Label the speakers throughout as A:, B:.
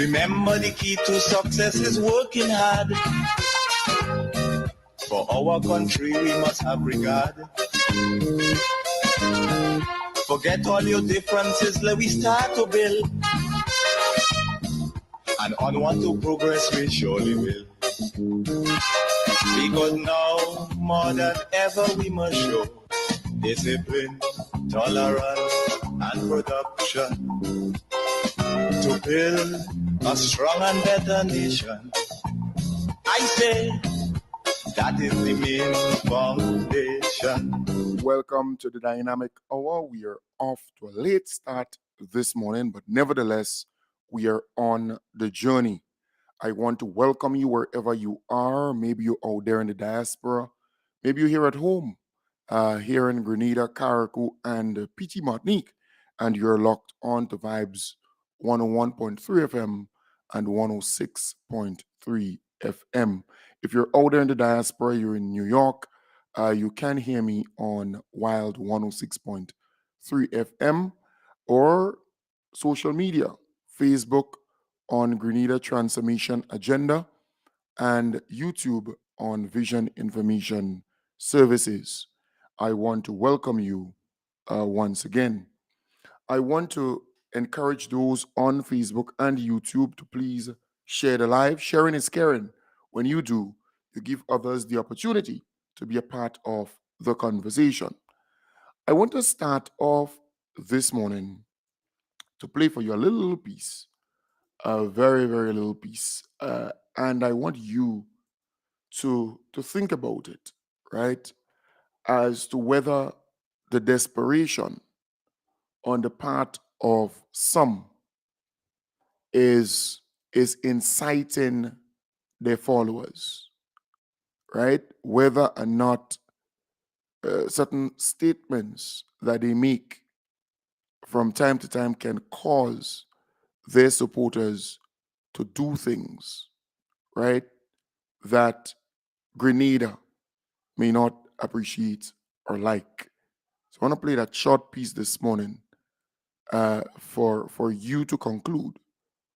A: Remember, the key to success is working hard. For our country, we must have regard. Forget all your differences, let we start to build. And onward to progress we surely will. Because now, more than ever, we must show discipline, tolerance, and production to build a strong and better nation. I say that is the main foundation.
B: Welcome to the Dynamic Hour. We are off to a late start this morning, but nevertheless, we are on the journey. I want to welcome you wherever you are. Maybe you're out there in the diaspora. Maybe you're here at home, here in Grenada, Carriacou, and PT Martinique, and you're locked on to Vibes 101.3 FM and 106.3 FM. If you're out there in the diaspora, you're in New York, you can hear me on Wild 106.3 FM or social media, Facebook on Grenada Transformation Agenda and YouTube on Vision Information Services. I want to welcome you once again. I want to encourage those on Facebook and YouTube to please share the live. Sharing is caring. When you do, you give others the opportunity to be a part of the conversation. I want to start off this morning to play for you a little piece, a very, very little piece. And I want you to think about it, right? As to whether the desperation on the part of some is inciting their followers, right? Whether or not certain statements that they make from time to time can cause their supporters to do things, right, that Grenada may not appreciate or like. So I want to play that short piece this morning for you to conclude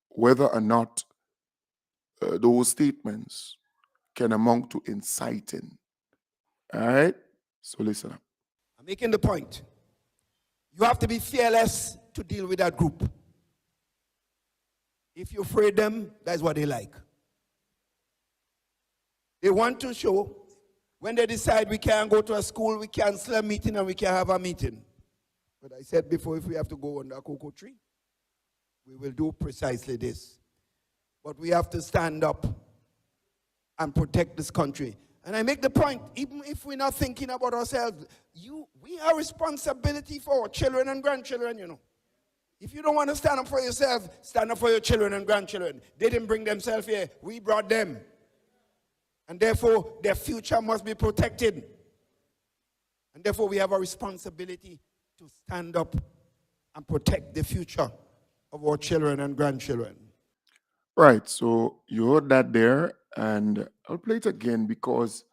B: whether or not those statements can amount to inciting. All right? So listen up.
C: I'm making the point. You have to be fearless to deal with that group. If you afraid them, that's what they like. They want to show when they decide we can't go to a school, we cancel a meeting and we can have a meeting. But I said before, if we have to go under a cocoa tree, we will do precisely this. But we have to stand up and protect this country. And I make the point, even if we're not thinking about ourselves, we have responsibility for our children and grandchildren, you know. If you don't want to stand up for yourself, stand up for your children and grandchildren. They didn't bring themselves here. We brought them. And therefore, their future must be protected. And therefore, we have a responsibility to stand up and protect the future of our children and grandchildren.
B: Right. So you heard that there, and I'll play it again because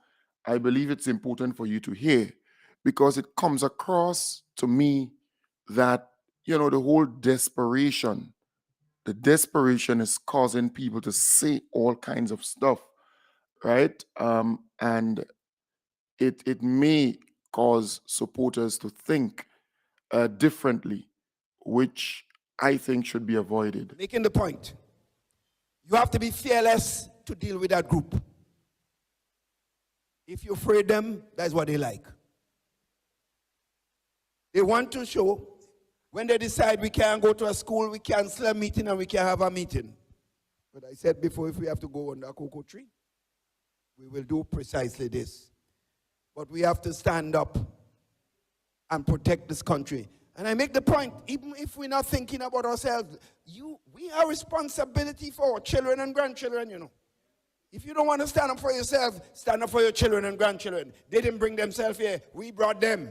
B: I believe it's important for you to hear, because it comes across to me that, you know, the whole desperation, the desperation is causing people to say all kinds of stuff, right? And it may cause supporters to think differently, which I think should be avoided.
C: Making the point. You have to be fearless to deal with that group. If you afraid them, that's what they like. They want to show when they decide we can't go to a school, we cancel a meeting and we can have a meeting. But I said before, if we have to go under a cocoa tree, we will do precisely this. But we have to stand up and protect this country. And I make the point, even if we're not thinking about ourselves, we have responsibility for our children and grandchildren, you know. If you don't want to stand up for yourself, stand up for your children and grandchildren. They didn't bring themselves here. We brought them.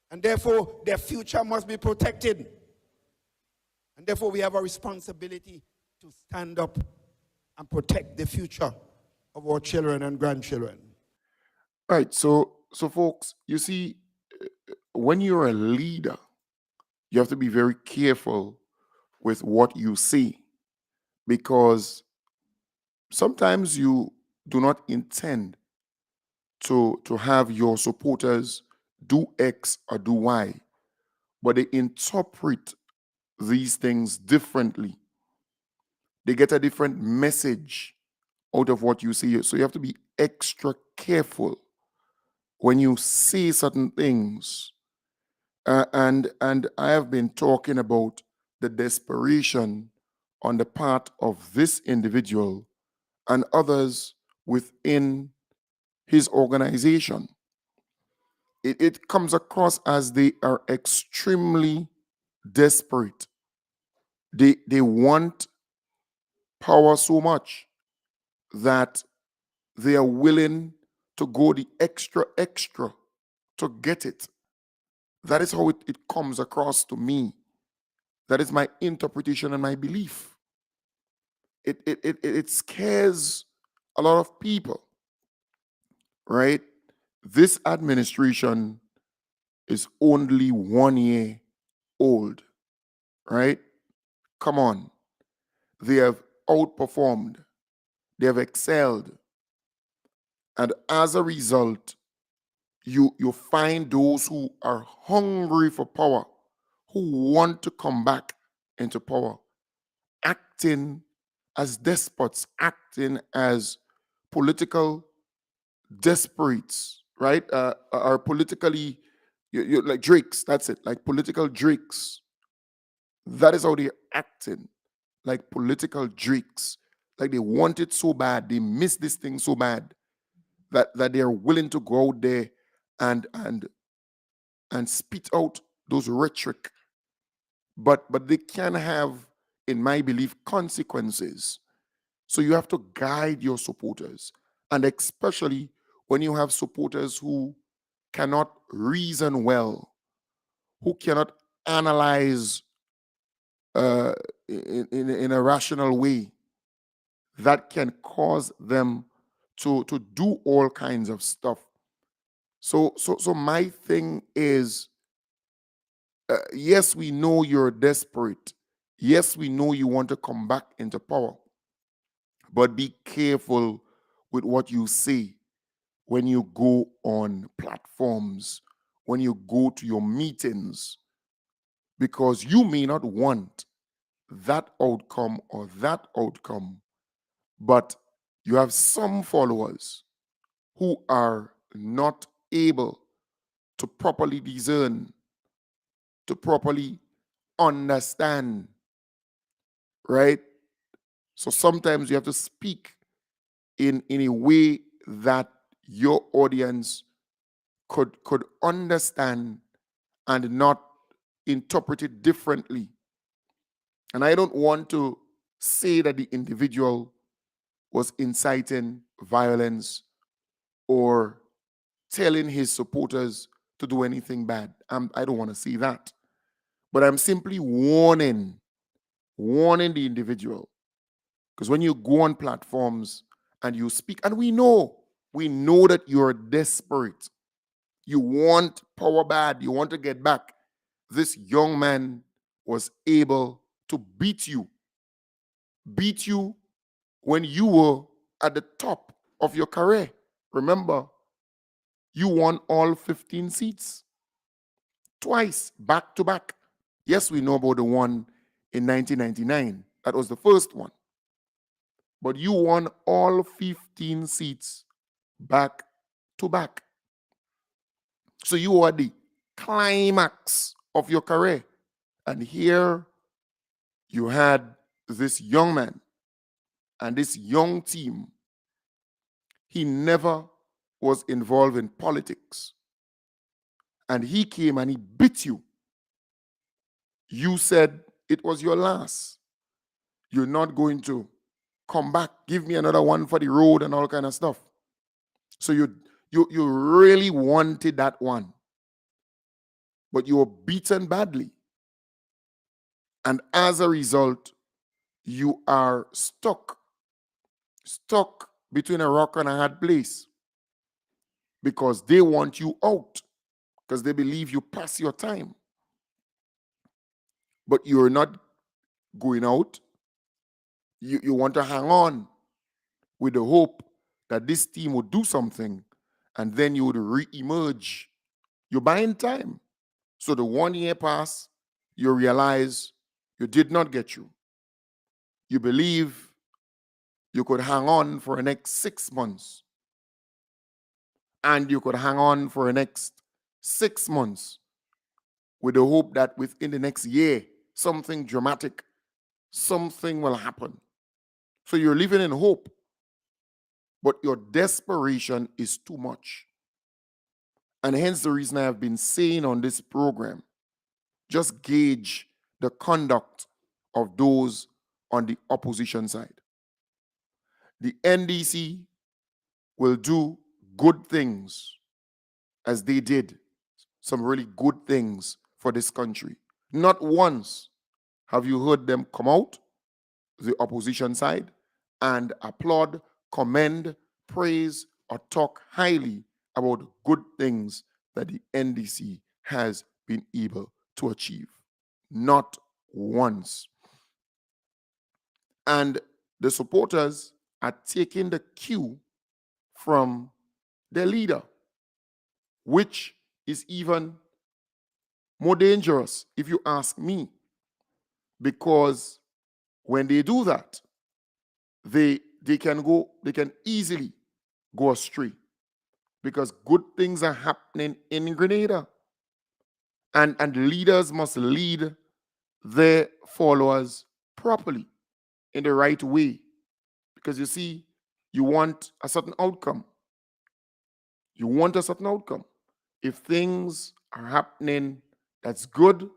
C: And therefore, their future must be protected. And therefore, we have a responsibility to stand up and protect the future of our children and grandchildren.
B: Right. So folks, you see, when you're a leader, you have to be very careful with what you say, because sometimes you do not intend to have your supporters do X or do Y, but they interpret these things differently. They get a different message out of what you see. So you have to be extra careful when you say certain things. And I have been talking about the desperation on the part of this individual and others within his organization. It comes across as they are extremely desperate. They want power so much that they are willing to go the extra to get it. That is how it comes across to me. That is my interpretation and my belief. It scares a lot of people, right? This administration is only 1 year old, right? Come on. They have outperformed, they have excelled. And as a result, you find those who are hungry for power, who want to come back into power, acting as despots, acting as political desperates, right? Are politically, you like drakes, that's it, like political drakes. That is how they're acting, like political drakes. Like they want it so bad, they miss this thing so bad that they're willing to go out there and spit out those rhetoric. But they can have, in my belief, consequences. So you have to guide your supporters, and especially when you have supporters who cannot reason well, who cannot analyze in a rational way, that can cause them to do all kinds of stuff. So my thing is, yes, we know you're desperate. Yes, we know you want to come back into power, but be careful with what you say when you go on platforms, when you go to your meetings, because you may not want that outcome or that outcome, but you have some followers who are not able to properly discern, to properly understand, right? So sometimes you have to speak in a way that your audience could understand and not interpret it differently. And I don't want to say that the individual was inciting violence or telling his supporters to do anything bad. I don't want to see that. But I'm simply warning the individual. Because when you go on platforms and you speak, and we know that you're desperate. You want power bad. You want to get back. This young man was able to beat you when you were at the top of your career. Remember, you won all 15 seats twice, back to back. Yes, we know about the one in 1999. That was the first one. But you won all 15 seats back to back. So you are the climax of your career. And here you had this young man and this young team. He never was involved in politics. And he came and he beat you. You said it was your last. You're not going to come back, give me another one for the road and all kind of stuff. So you really wanted that one. But you were beaten badly. And as a result, you are stuck between a rock and a hard place, because they want you out, because they believe you pass your time. But you're not going out. You want to hang on with the hope that this team would do something and then you would re-emerge. You're buying time. So the 1 year pass, you realize you did not get you. You believe you could hang on for the next 6 months. And you could hang on for the next 6 months with the hope that within the next year, something dramatic, something will happen. So you're living in hope, but your desperation is too much. And hence the reason I have been saying on this program, just gauge the conduct of those on the opposition side. The NDC will do good things as they did some really good things for this country. Not once have you heard them come out, the opposition side, and applaud, commend, praise, or talk highly about good things that the NDC has been able to achieve. Not once. And the supporters are taking the cue from their leader, which is even more dangerous, if you ask me, because when they do that, they can easily go astray, because good things are happening in Grenada, and leaders must lead their followers properly in the right way, because you see, you want a certain outcome. You want a certain outcome. If things are happening that's good,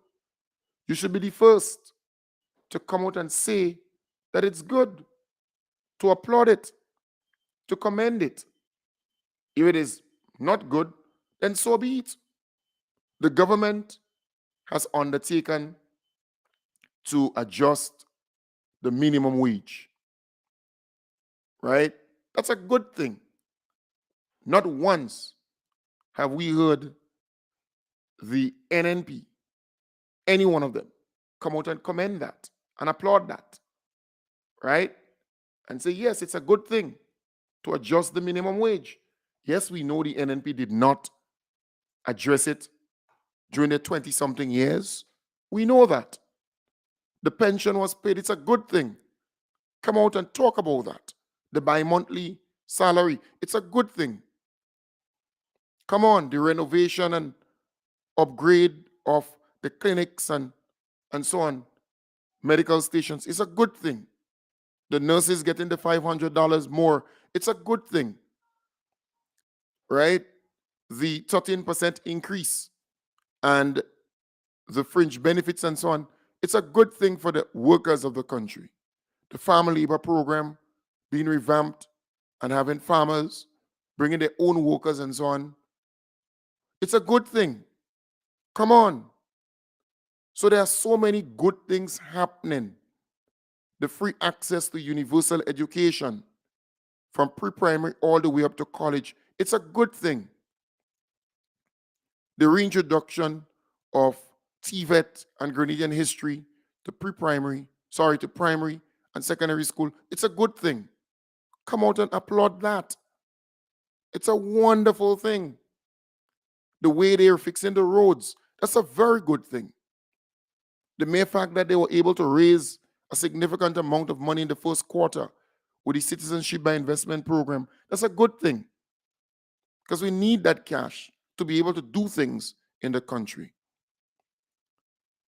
B: you should be the first to come out and say that it's good, to applaud it, to commend it. If it is not good, then so be it. The government has undertaken to adjust the minimum wage, right? That's a good thing. Not once have we heard the NNP, any one of them, come out and commend that and applaud that, right? And say, yes, it's a good thing to adjust the minimum wage. Yes, we know the NNP did not address it during the 20-something years. We know that. The pension was paid. It's a good thing. Come out and talk about that. The bi-monthly salary, it's a good thing. Come on, the renovation and upgrade of the clinics and so on, medical stations, it's a good thing. The nurses getting the $500 more, it's a good thing, right? The 13% increase and the fringe benefits and so on, it's a good thing for the workers of the country. The farm labor program being revamped and having farmers bringing their own workers and so on, it's a good thing. Come on. So there are so many good things happening. The free access to universal education from pre-primary all the way up to college, it's a good thing. The reintroduction of TVET and Grenadian history to primary and secondary school, it's a good thing. Come out and applaud that. It's a wonderful thing. The way they are fixing the roads, that's a very good thing. The mere fact that they were able to raise a significant amount of money in the first quarter with the Citizenship by Investment program, that's a good thing. Because we need that cash to be able to do things in the country.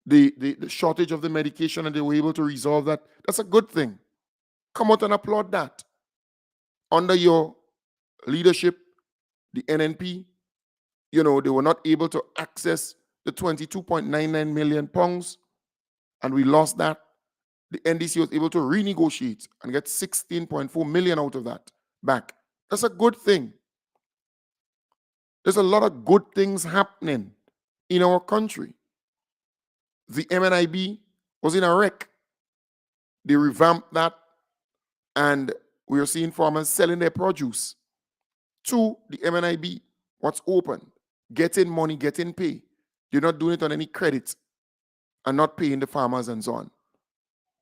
B: The shortage of the medication, and they were able to resolve that, that's a good thing. Come out and applaud that. Under your leadership, the NNP, they were not able to access the 22.99 million pounds, and we lost that. The NDC was able to renegotiate and get 16.4 million out of that back. That's a good thing. There's a lot of good things happening in our country. The MNIB was in a wreck. They revamped that, and we are seeing farmers selling their produce to the MNIB. What's open? Getting money, getting pay. They're not doing it on any credit and not paying the farmers and so on.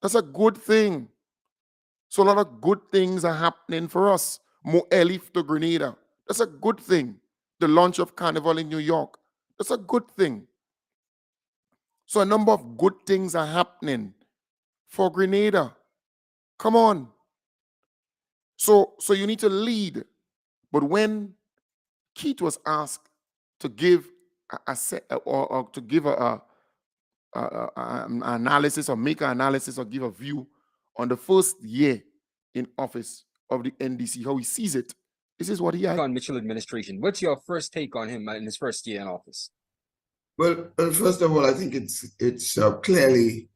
B: That's a good thing. So a lot of good things are happening for us. More Elif to Grenada. That's a good thing. The launch of Carnival in New York. That's a good thing. So a number of good things are happening for Grenada. Come on. So you need to lead. But when Keith was asked to give or to give an analysis or make an analysis or give a view on the first year in office of the NDC, how he sees it, this is what he had.
D: On Mitchell administration. What's your first take on him in his first year in office?
C: Well, first of all, I think it's clearly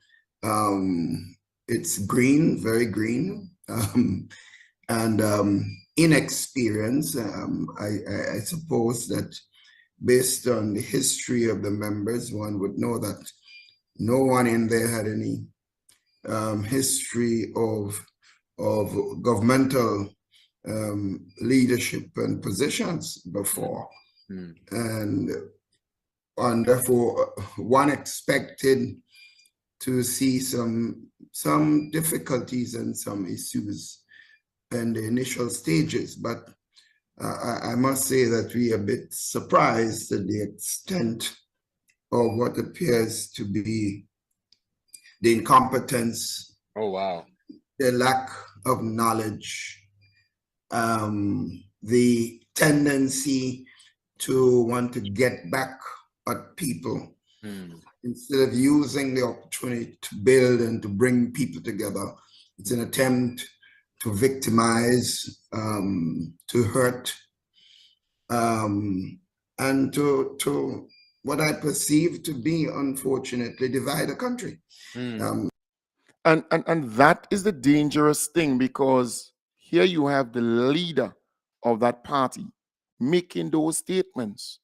C: it's green, very green, and inexperience. I suppose that based on the history of the members, one would know that no one in there had any history of governmental leadership and positions before, and therefore one expected to see some difficulties and some issues in the initial stages, but I must say that we are a bit surprised at the extent of what appears to be the incompetence.
D: Oh, wow.
C: The lack of knowledge, the tendency to want to get back at people instead of using the opportunity to build and to bring people together. It's an attempt to victimize, to hurt, and to what I perceive to be, unfortunately, divide a country.
B: And that is the dangerous thing, because here you have the leader of that party making those statements.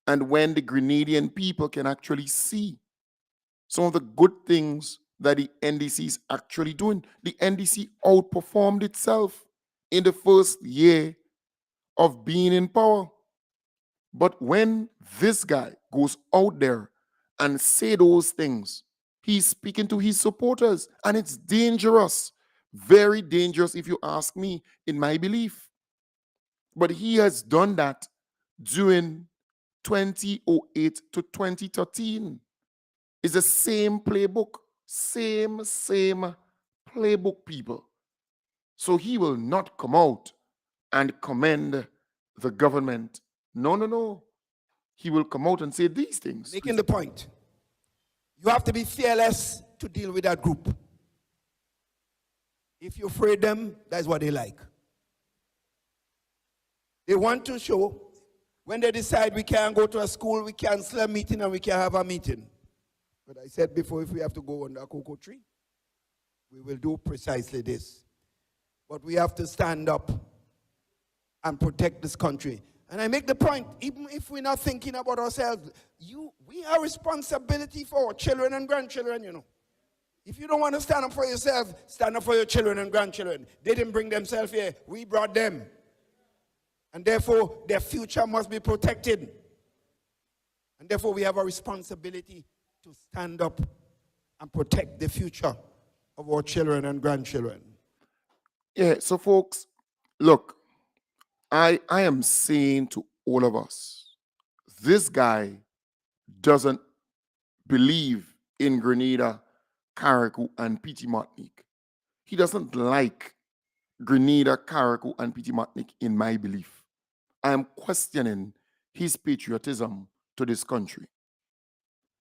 B: And when the Grenadian people can actually see some of the good things that the NDC is actually doing, the NDC outperformed itself in the first year of being in power. But when this guy goes out there and say those things, he's speaking to his supporters, and it's dangerous, very dangerous if you ask me, in my belief. But he has done that during 2008 to 2013. It's the same playbook, same playbook, people. So he will not come out and commend the government. No. He will come out and say these things.
C: Making the point. You have to be fearless to deal with that group. If you afraid them, that's what they like. They want to show, when they decide we can't go to a school, we cancel a meeting and we can have a meeting. But I said before, if we have to go under a cocoa tree, we will do precisely this. But we have to stand up and protect this country. And I make the point, even if we're not thinking about ourselves, we have responsibility for our children and grandchildren, you know. If you don't want to stand up for yourself, stand up for your children and grandchildren. They didn't bring themselves here, we brought them. And therefore, their future must be protected. And therefore, we have a responsibility to stand up and protect the future of our children and grandchildren.
B: Yeah, so folks, look, I am saying to all of us, this guy doesn't believe in Grenada, Carriacou, and Petite Martinique. He doesn't like Grenada, Carriacou, and Petite Martinique, in my belief. I am questioning his patriotism to this country,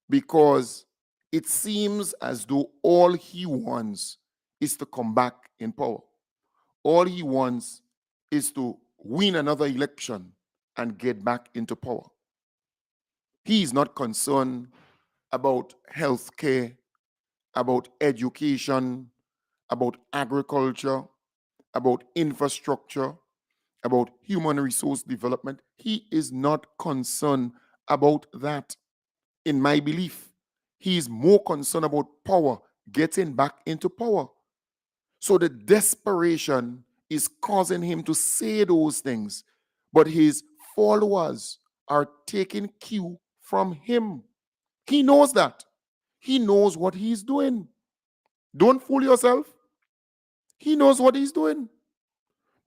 B: because it seems as though all he wants is to come back in power. All he wants is to win another election and get back into power. He is not concerned about health care, about education, about agriculture, about infrastructure, about human resource development. He is not concerned about that. In my belief, he is more concerned about power, getting back into power. So the desperation is causing him to say those things, but his followers are taking cue from him. He knows that. He knows what he's doing. Don't fool yourself. He knows what he's doing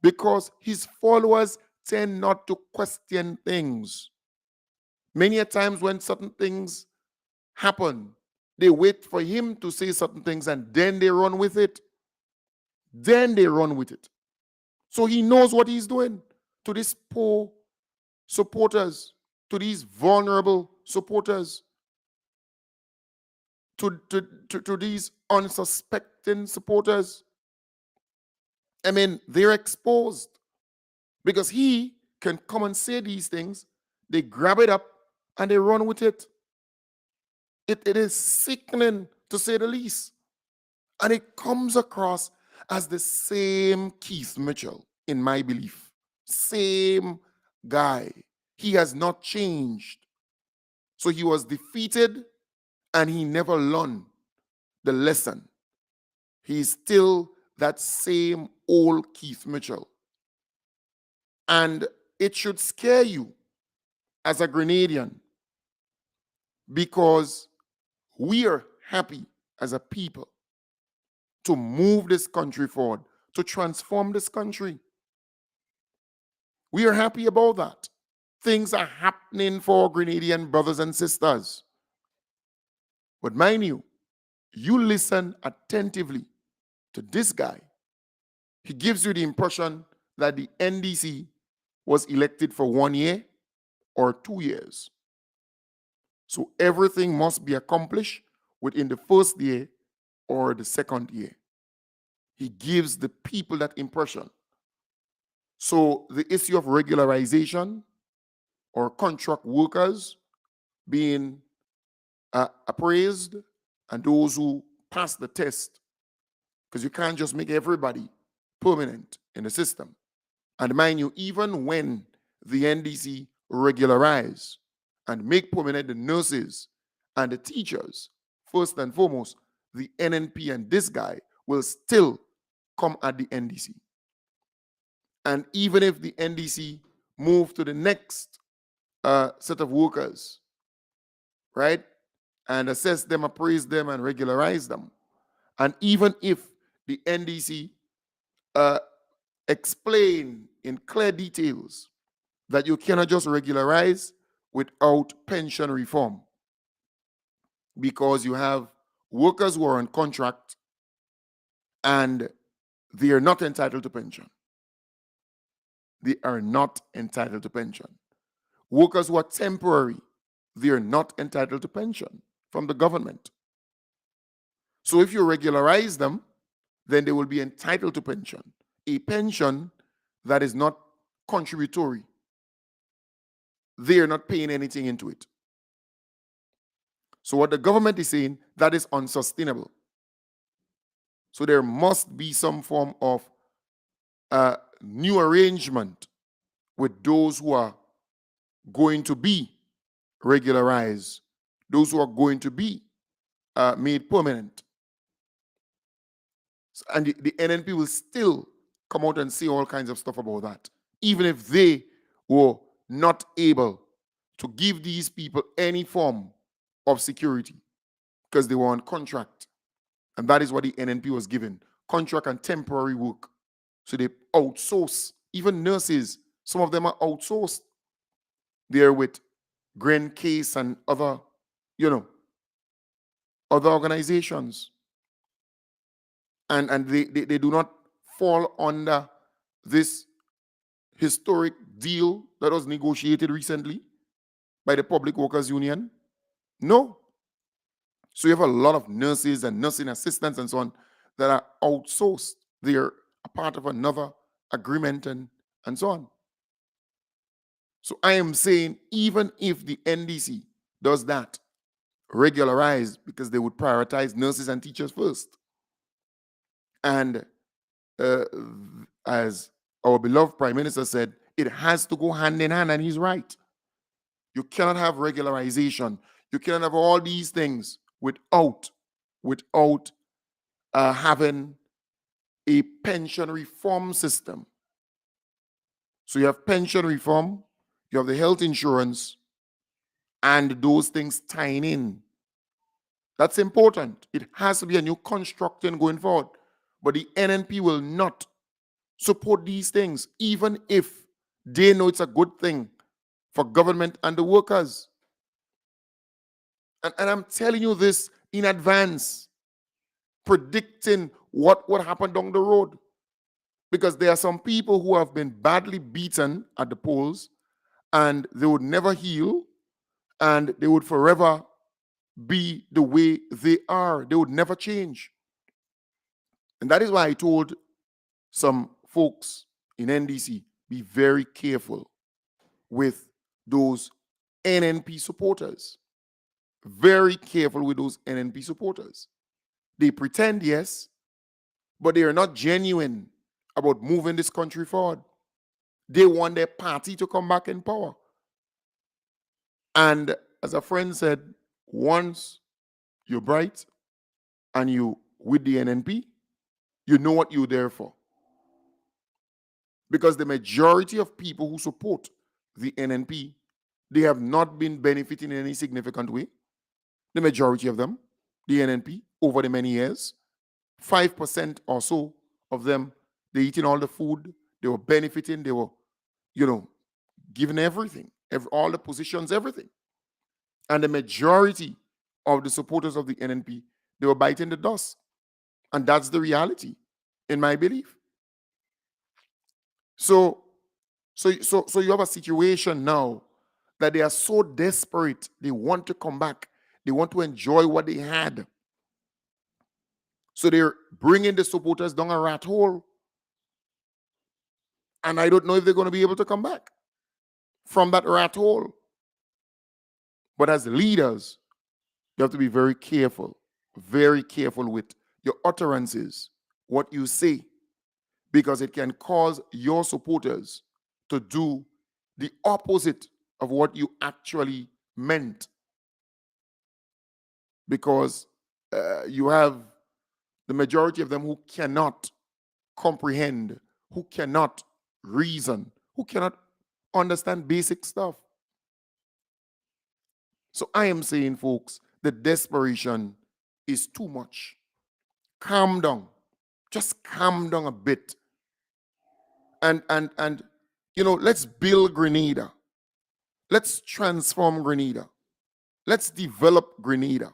B: because his followers tend not to question things. Many a times when certain things happen, they wait for him to say certain things and then they run with it. Then they run with it. So he knows what he's doing to these poor supporters, to these vulnerable supporters, to these unsuspecting supporters. I mean, they're exposed because he can come and say these things. They grab it up and they run with it. It is sickening, to say the least. And it comes across as the same Keith Mitchell, in my belief. Same guy. He has not changed. So he was defeated and he never learned the lesson. He's still that same old Keith Mitchell. And it should scare you as a Grenadian because we are happy as a people to move this country forward, to transform this country. We are happy about that. Things are happening for Grenadian brothers and sisters. But mind you, you listen attentively to this guy. He gives you the impression that the NDC was elected for 1 year or 2 years. So everything must be accomplished within the first year or the second year. He gives the people that impression. So the issue of regularization or contract workers being appraised and those who pass the test, because you can't just make everybody permanent in the system. And mind you, even when the NDC regularize and make permanent the nurses and the teachers, first and foremost, the NNP and this guy will still come at the NDC. And even if the NDC move to the next set of workers, right, and assess them, appraise them, and regularize them, and even if the NDC explain in clear details that you cannot just regularize without pension reform because you have workers who are on contract and they are not entitled to pension. They are not entitled to pension. Workers who are temporary, they are not entitled to pension from the government. So if you regularize them, then they will be entitled to pension. A pension that is not contributory. They are not paying anything into it. So what the government is saying, that is unsustainable. So there must be some form of new arrangement with those who are going to be regularized, those who are going to be made permanent. And the NNP will still come out and say all kinds of stuff about that, even if they were not able to give these people any form of security because they were on contract. And that is what the NNP was given, contract and temporary work. So they outsource, even nurses, some of them are outsourced. They're with Gren Case and other, other organizations. And they do not fall under this historic deal that was negotiated recently by the Public Workers Union. No. So you have a lot of nurses and nursing assistants and so on that are outsourced. They are a part of another agreement and so on. So I am saying even if the NDC does that, regularize, because they would prioritize nurses and teachers first. And as our beloved Prime Minister said, it has to go hand in hand, and he's right. You cannot have regularization. You cannot have all these things without having a pension reform system. So you have pension reform, you have the health insurance, and those things tying in. That's important. It has to be a new construction going forward. But the NNP will not support these things, even if they know it's a good thing for government and the workers. And I'm telling you this in advance, predicting what would happen down the road. Because there are some people who have been badly beaten at the polls and they would never heal and they would forever be the way they are. They would never change. And that is why I told some folks in NDC, be very careful with those NNP supporters. Very careful with those NNP supporters. They pretend, yes, but they are not genuine about moving this country forward. They want their party to come back in power. And as a friend said, once you're bright and you with the NNP, you know what you're there for. Because the majority of people who support the NNP, they have not been benefiting in any significant way. The majority of them, the NNP, over the many years, 5% or so of them, they eating all the food, they were benefiting, they were, given everything, all the positions, everything. And the majority of the supporters of the NNP, they were biting the dust. And that's the reality, in my belief. So you have a situation now that they are so desperate, they want to come back. They want to enjoy what they had. So they're bringing the supporters down a rat hole. And I don't know if they're going to be able to come back from that rat hole. But as leaders, you have to be very careful with your utterances, what you say, because it can cause your supporters to do the opposite of what you actually meant. Because you have the majority of them who cannot comprehend, who cannot reason, who cannot understand basic stuff. So I am saying, folks, the desperation is too much. Calm down. Just calm down a bit. And let's build Grenada. Let's transform Grenada. Let's develop Grenada.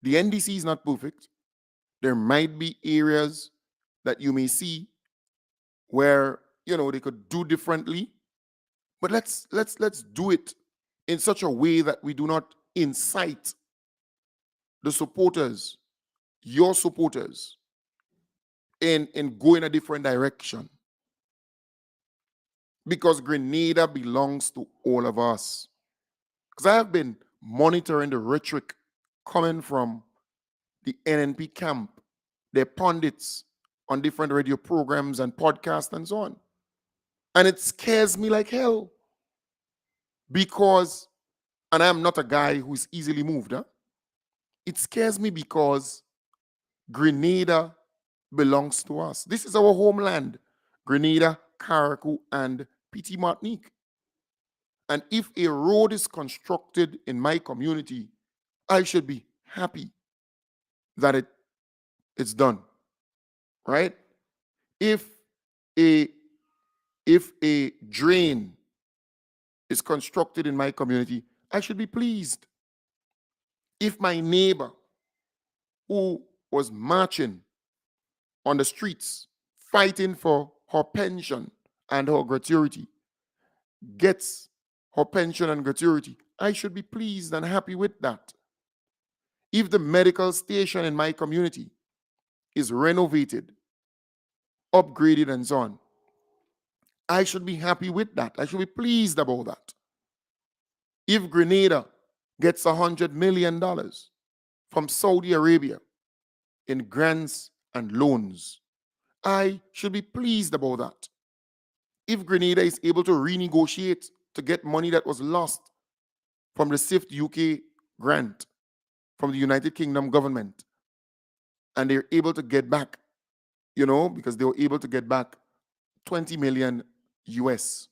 B: The NDC is not perfect. There might be areas that you may see where, they could do differently. But let's do it in such a way that we do not incite the supporters, your supporters, in go in a different direction. Because Grenada belongs to all of us. Because I have been monitoring the rhetoric coming from the NNP camp, their pundits on different radio programs and podcasts and so on. And it scares me like hell. Because, and I'm not a guy who's easily moved, it scares me because Grenada belongs to us. This is our homeland. Grenada, Carriacou, and Petit Martinique. And if a road is constructed in my community, I should be happy that it's done. Right? If a drain is constructed in my community, I should be pleased. If my neighbor who was marching on the streets, fighting for her pension and her gratuity, gets her pension and gratuity, I should be pleased and happy with that. If the medical station in my community is renovated, upgraded, and so on, I should be happy with that. I should be pleased about that. If Grenada gets $100 million from Saudi Arabia in grants and loans, I should be pleased about that. If Grenada is able to renegotiate to get money that was lost from the SIFT UK grant from the United Kingdom government, and they're able to get back, because they were able to get back 20 million US,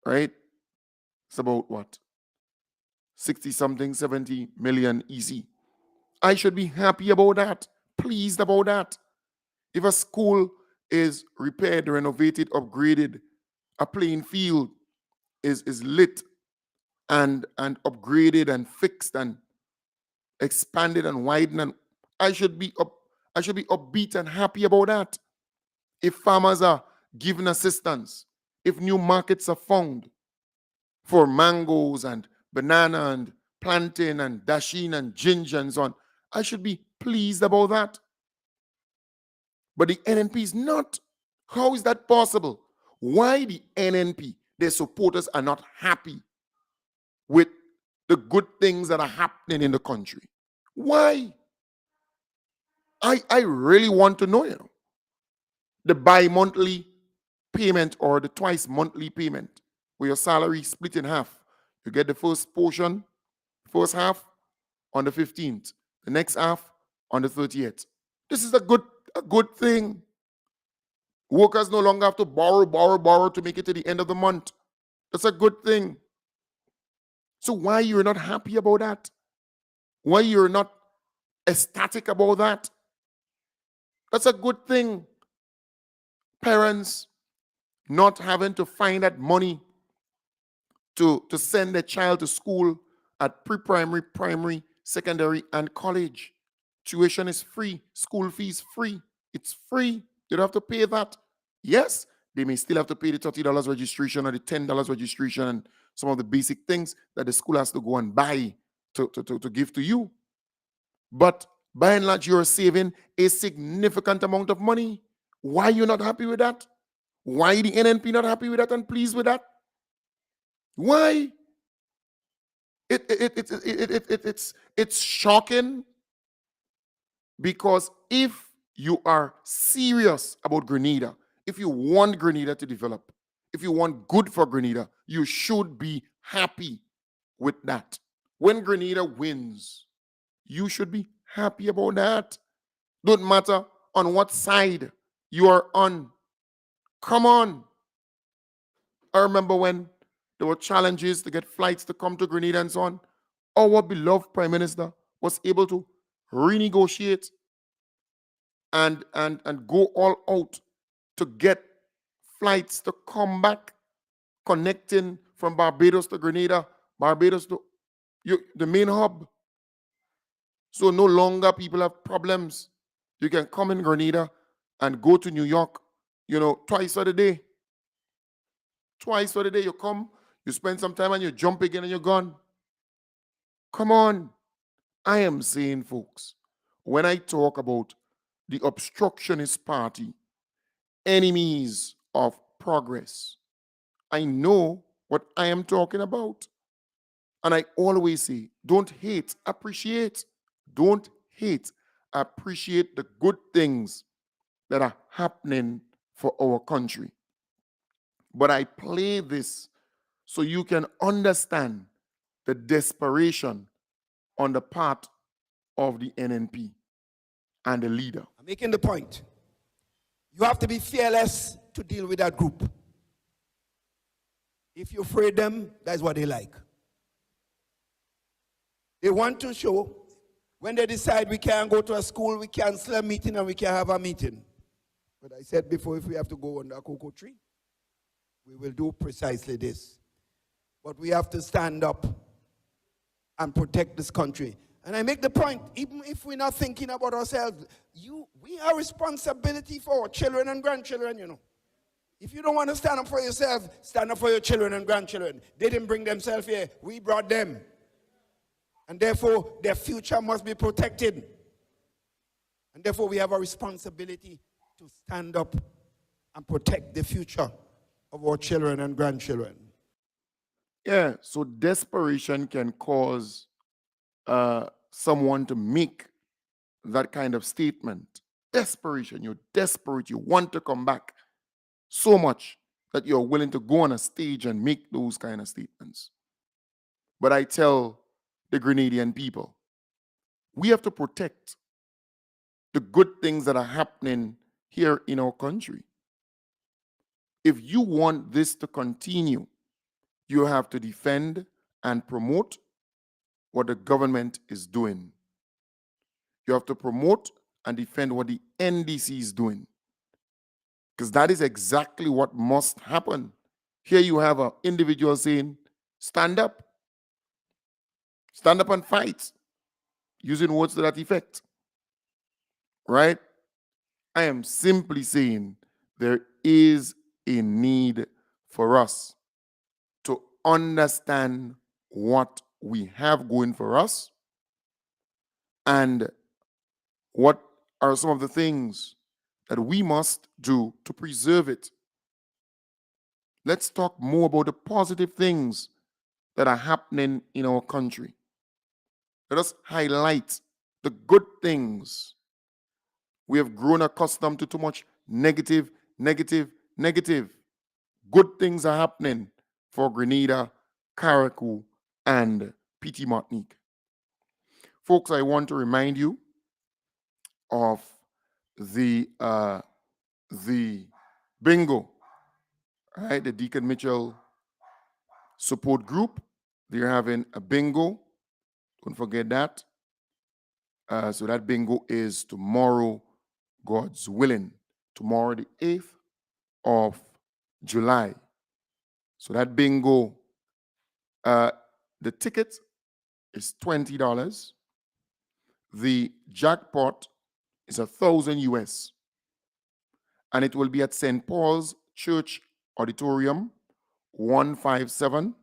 B: right? It's about what? 60 something, 70 million EC. I should be happy about that. pleased about that. If a school is repaired, renovated, upgraded, a playing field is lit and upgraded and fixed and expanded and widened, and I should be upbeat and happy about that. If farmers are given assistance, if new markets are found for mangoes and banana and plantain and dasheen and ginger and so on, I should be pleased about that. But the NNP is not. How is that possible? Why the NNP, their supporters, are not happy with the good things that are happening in the country? Why? I really want to know, The bi-monthly payment or the twice monthly payment, where your salary split in half. You get the first portion, first half on the 15th, the next half on the 30th. This is a good thing. Workers no longer have to borrow to make it to the end of the month. That's a good thing. So why you're not happy about that? Why you're not ecstatic about that? That's a good thing. Parents not having to find that money to send their child to school at pre-primary, primary, secondary, and college. Tuition is free. School fees free. It's free. You don't have to pay that. Yes, they may still have to pay the $30 registration or the $10 registration and some of the basic things that the school has to go and buy to give to you. But by and large, you're saving a significant amount of money. Why are you not happy with that? Why the NNP not happy with that and pleased with that? Why? It's shocking, because if you are serious about Grenada, if you want Grenada to develop, if you want good for Grenada, you should be happy with that. When Grenada wins, you should be happy about that. Don't matter on what side you are on. Come on. I remember when there were challenges to get flights to come to Grenada and so on. Our beloved Prime Minister was able to renegotiate and go all out to get flights to come back, connecting from Barbados to Grenada, Barbados to the main hub. So no longer people have problems. You can come in Grenada and go to New York, twice for the day. Twice for the day you come, you spend some time and you jump again and you're gone. Come on. I am saying, folks, when I talk about the obstructionist party, enemies of progress, I know what I am talking about. And I always say, don't hate, appreciate. Don't hate, appreciate the good things that are happening for our country. But I play this so you can understand the desperation on the part of the NNP and the leader.
C: I'm making the point. You have to be fearless to deal with that group. If you afraid them, that's what they like. They want to show, when they decide we can't go to a school, we cancel a meeting and we can have a meeting. But I said before, if we have to go under a cocoa tree, we will do precisely this. But we have to stand up and protect this country. And I make the point, even if we're not thinking about ourselves, we have responsibility for our children and grandchildren, If you don't want to stand up for yourself, stand up for your children and grandchildren. They didn't bring themselves here. We brought them. And therefore, their future must be protected. And therefore, we have a responsibility to stand up and protect the future of our children and grandchildren.
B: Yeah, so desperation can cause someone to make that kind of statement. Desperation, you're desperate, you want to come back so much that you're willing to go on a stage and make those kind of statements. But I tell the Grenadian people, we have to protect the good things that are happening here in our country. If you want this to continue, you have to defend and promote what the government is doing. You have to promote and defend what the NDC is doing. Because that is exactly what must happen. Here you have an individual saying, stand up and fight, using words to that effect. Right? I am simply saying there is a need for us to understand what we have going for us and what are some of the things that we must do to preserve it. Let's talk more about the positive things that are happening in our country. Let us highlight the good things. We have grown accustomed to too much negative, negative, negative. Good things are happening for Grenada, Carriacou, and PT Martinique. Folks, I want to remind you of the bingo, right? The Deacon Mitchell support group. They're having a bingo. Don't forget that. So that bingo is tomorrow, God's willing. Tomorrow, the 8th of July. So that bingo, the ticket is $20. The jackpot is 1,000 US. And it will be at St. Paul's Church Auditorium, 157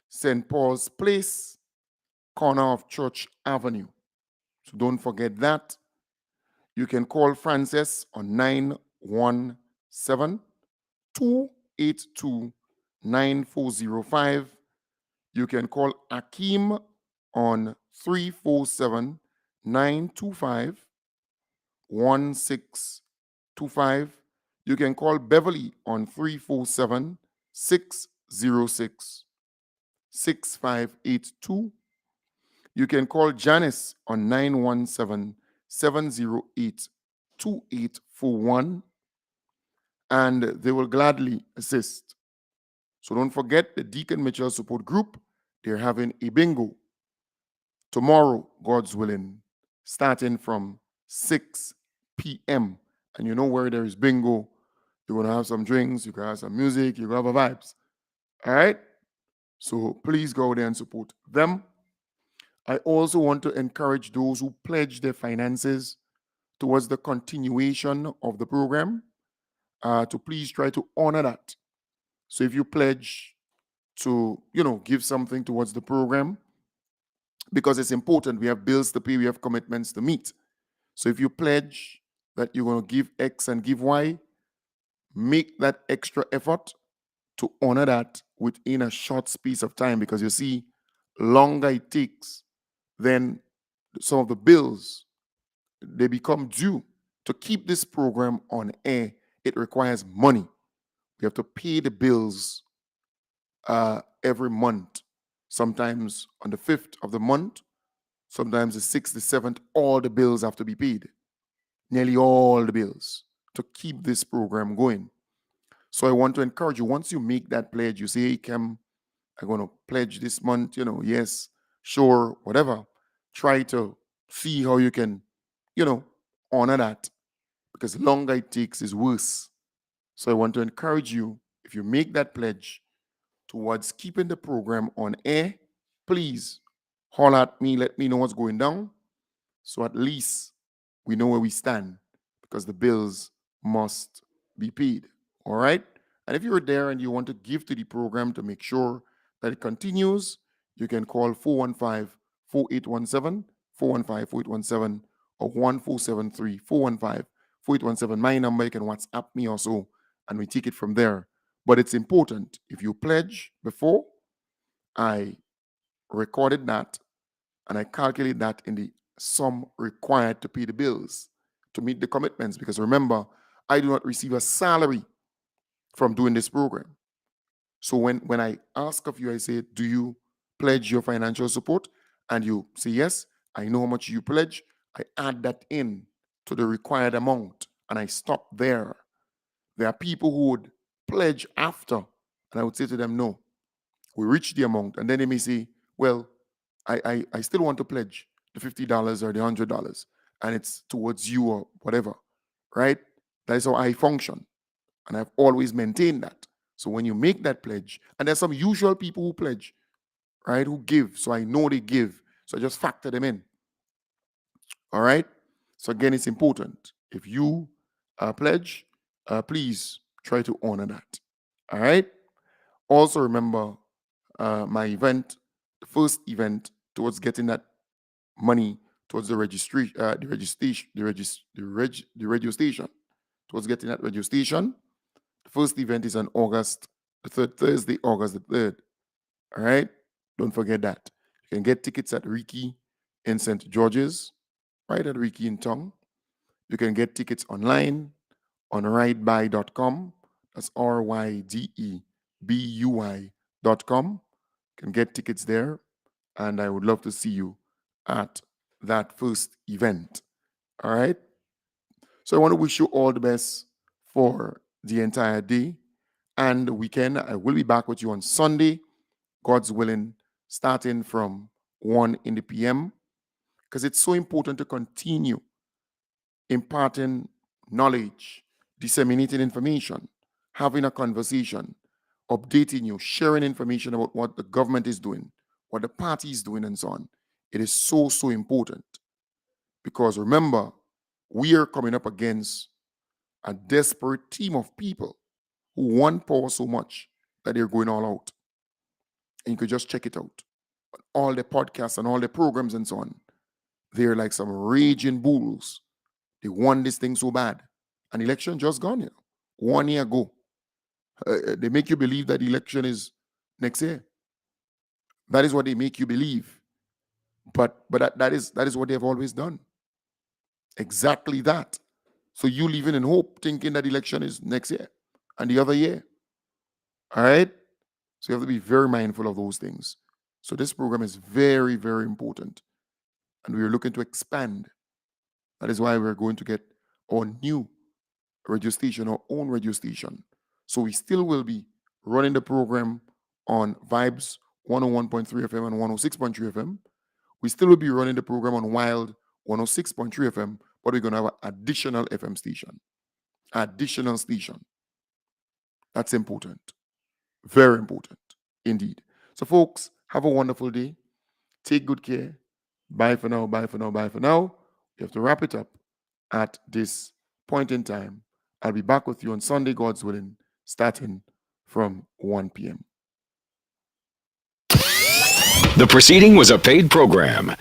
B: St. Paul's Place, corner of Church Avenue. So don't forget that. You can call Frances on 917-282-9405. You can call Akeem on 347-925-1625. You can call Beverly on 347-606-6582. You can call Janice on 917-708-2841, and they will gladly assist. So don't forget the Deacon Mitchell support group. They're having a bingo tomorrow, God's willing, starting from 6 p.m. And you know where there is bingo, you're going to have some drinks, you can have some music, you're going to have vibes. All right? So please go there and support them. I also want to encourage those who pledge their finances towards the continuation of the program to please try to honor that. So if you pledge to, give something towards the program, because it's important, we have bills to pay, we have commitments to meet. So if you pledge that you're going to give X and give Y, make that extra effort to honor that within a short space of time, because you see, longer it takes, then some of the bills, they become due. To keep this program on air, it requires money. We have to pay the bills every month, sometimes on the 5th of the month, sometimes the 6th, the 7th, all the bills have to be paid, nearly all the bills, to keep this program going. So I want to encourage you, once you make that pledge, you say, hey, Kim, I'm going to pledge this month, yes, sure, whatever. Try to see how you can, honor that, because the longer it takes is worse. So I want to encourage you, if you make that pledge towards keeping the program on air, please holler at me, let me know what's going down, so at least we know where we stand, because the bills must be paid. All right? And if you're there and you want to give to the program to make sure that it continues, you can call 415-4817, 415-4817, or 1473-415-4817. My number, you can WhatsApp me also, and we take it from there. But it's important, if you pledge before, I recorded that, and I calculate that in the sum required to pay the bills, to meet the commitments. Because remember, I do not receive a salary from doing this program. So when I ask of you, I say, do you pledge your financial support? And you say, yes, I know how much you pledge. I add that in to the required amount, and I stop there. There are people who would pledge after, and I would say to them, no, we reach the amount. And then they may say, well, I still want to pledge the $50 or the $100. and it's towards you or whatever, right? That is how I function. And I've always maintained that. So when you make that pledge, and there's some usual people who pledge, right, who give. So I know they give. So I just factor them in. All right? So again, it's important. If you pledge, please try to honor that. All right? Also remember my event, the first event towards getting that money towards the registration, the radio station, towards getting that radio station. The first event is on August the 3rd, Thursday, August the 3rd. All right? Don't forget that. You can get tickets at Ricky in St. George's, right at Ricky in Tongue. You can get tickets online on ridebuy.com. That's RYDEBUY.com. You can get tickets there. And I would love to see you at that first event. All right? So I want to wish you all the best for the entire day and the weekend. I will be back with you on Sunday, God's willing, starting from 1 in the PM, because it's so important to continue imparting knowledge, disseminating information, having a conversation, updating you, sharing information about what the government is doing, what the party is doing, and so on. It is so, so important. Because remember, we are coming up against a desperate team of people who want power so much that they're going all out. And you could just check it out. All the podcasts and all the programs and so on. They're like some raging bulls. They want this thing so bad. An election just gone, 1 year ago. They make you believe that the election is next year. That is what they make you believe. But that is what they have always done. Exactly that. So you living in hope, thinking that election is next year and the other year. All right? So you have to be very mindful of those things. So this program is very, very important. And we are looking to expand. That is why we're going to get our new radio station, our own radio station. So we still will be running the program on Vibes 101.3 FM and 106.3 FM. We still will be running the program on Wild 106.3 FM, but we're going to have an additional FM station. Additional station. That's important. Very important indeed. So folks, have a wonderful day. Take good care. Bye for now, bye for now, bye for now. We have to wrap it up at this point in time. I'll be back with you on Sunday, God's willing, starting from 1 p.m.
E: The proceeding was a paid program.